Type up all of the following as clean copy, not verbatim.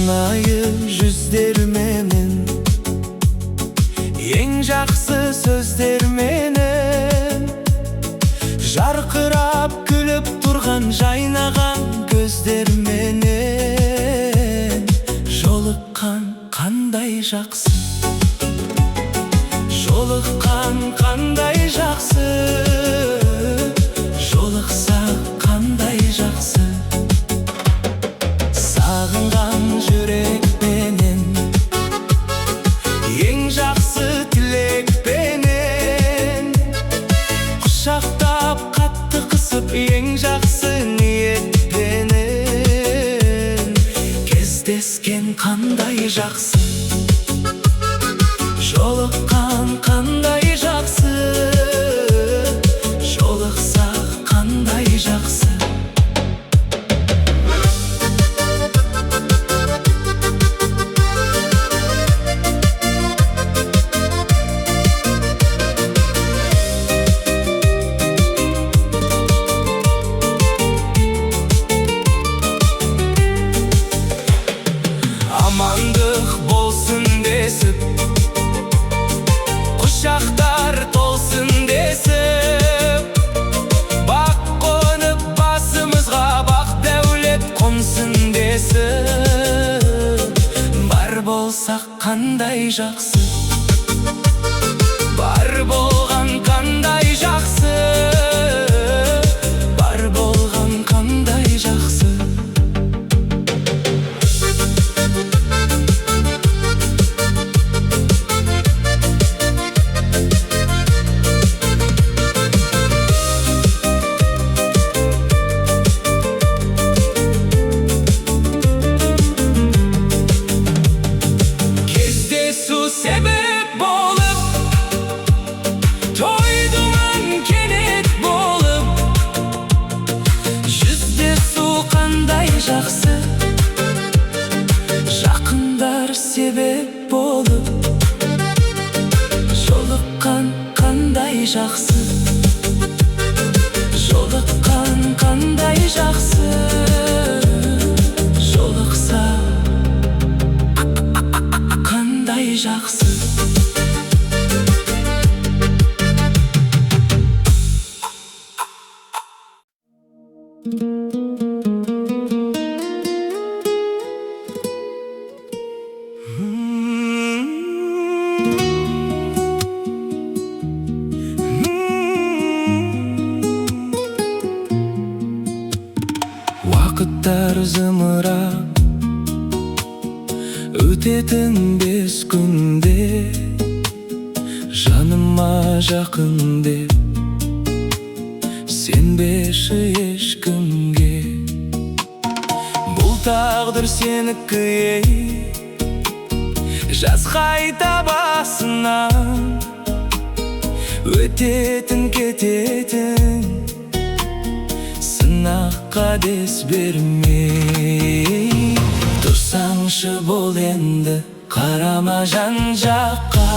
шынайы жүздер менен, ең жақсы сөздер менен, жарқырап күліп тұрған жайнаған көздер менен, жолыққан қандай жақсы, жолыққан қандай жақсы, жолықсақ қандай жақсы. Сағынған жүрекпенен, ең жақсы тілекпенен, құшақтап қатты қысып ең жақсы ниетпенен, кездескен қандай жақсы, жолыққан қандай жақсы, жолықсақ қандай жақсы. Амандық болсын десіп, құшақтар толсын десіп, бақ қонып басымызға бақ дәулет қонсын десіп, бар болсақ қандай жақсы, бар болған қандай жақсы, бар болған қандай жақсы. Себеп болып, тойдың кенет болып, жүздесу қандай жақсы, жақындар себеп болып, жолыққан қандай жақсы, жолыққан қандай жақсы, жолықса қандай жақсы. Уақыттар зымырап өтетін бес күнде, жаныма жақын деп сенбеші ешкімге. Бұл тағдыр сенікі, ей, жаз қайта басынан, өтетін кететін, сынаққа дес бермей. Тұрсаңшы бол енді, қарама жан жаққа,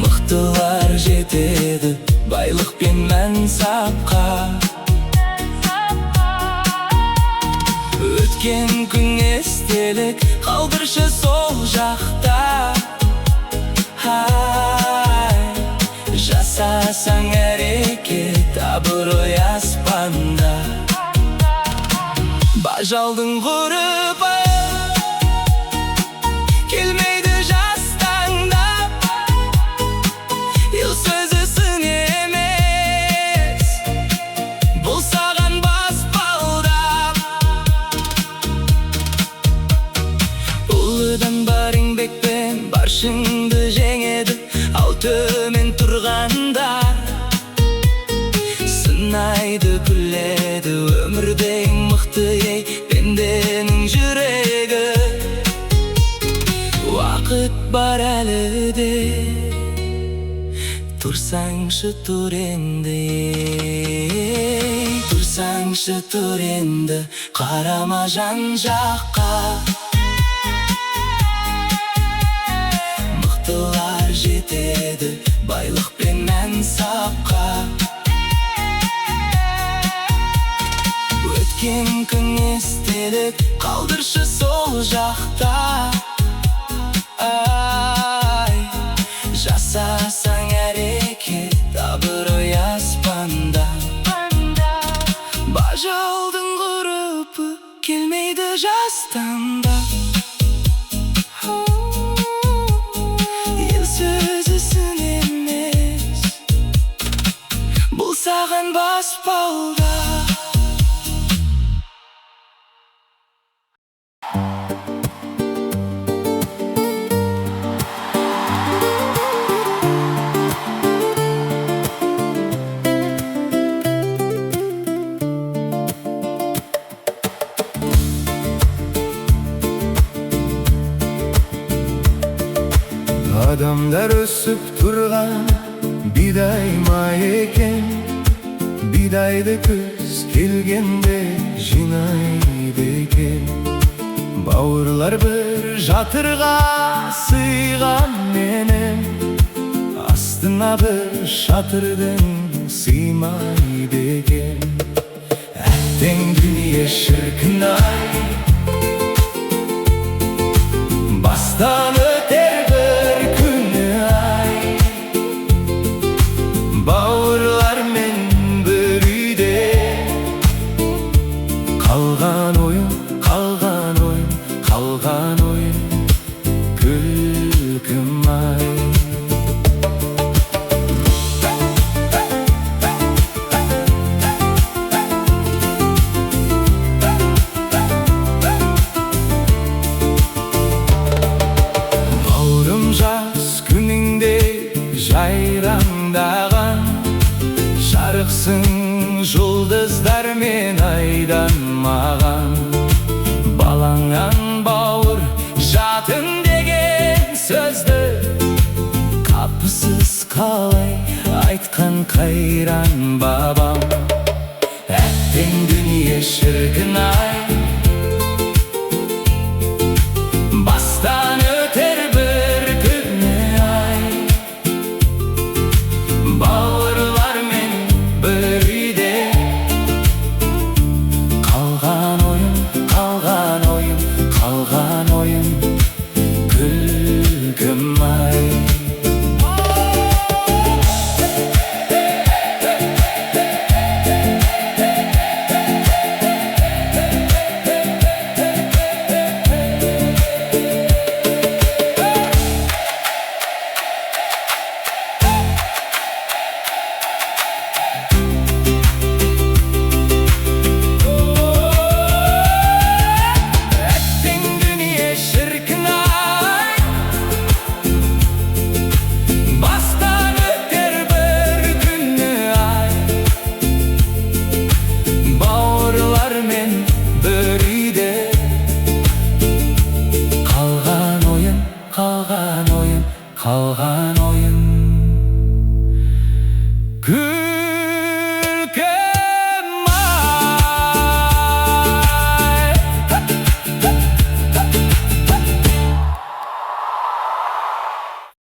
мықтылар жетеді байлық пен мәнсапқа. Өткен күн естелік қалдыршы сол жақта, жасасаң әрекет абырой аспанда. Бажалдың ғұрыбы келмейді жастаңдап, ел сөзі сын емес, бұл саған баспалдап. Ұлыдан бар еңбекпен бар шыңды жеңеді, ал төмен тұрғандар сынайды, күледі. Өмірде ең мықты, ей, пенденің жүрегі. Уақыт бар әлі де, тұрсаңшы тұр енді, тұрсаңшы тұр енді, қарама жан жаққа. Мықтылар жетеді байлық пен мәнсапқа. өткен күн естелік қалдыршы сол жақта. Ай, жасасаң әрекет абырой аспанда. Бажалдың ғұрпы келмейді жастанда. Ел сөзі сын емес, бұл саған баспалда. Адамдар өсіп тұрған бидай ма екен, бидайды күз келгенде жинайды екен. Бауырлар бір жатырға сыйған менен, астына бір шатырдың сыймайды екен. Әттең дүние шіркін-ай, бастан өтер бір күні-ай. Бауырлармен бір үйде қалған ойын, қалған ойын, қалған ойын, күлкім-ай. Жас күніңде жайраңдаған, жарықсың жұлдыздар мен айдан маған. Балаңнан бауыр жатым деген сөзді қапысыз қалай айтқан қайран бабам. Әттең дүние шіркін-ай,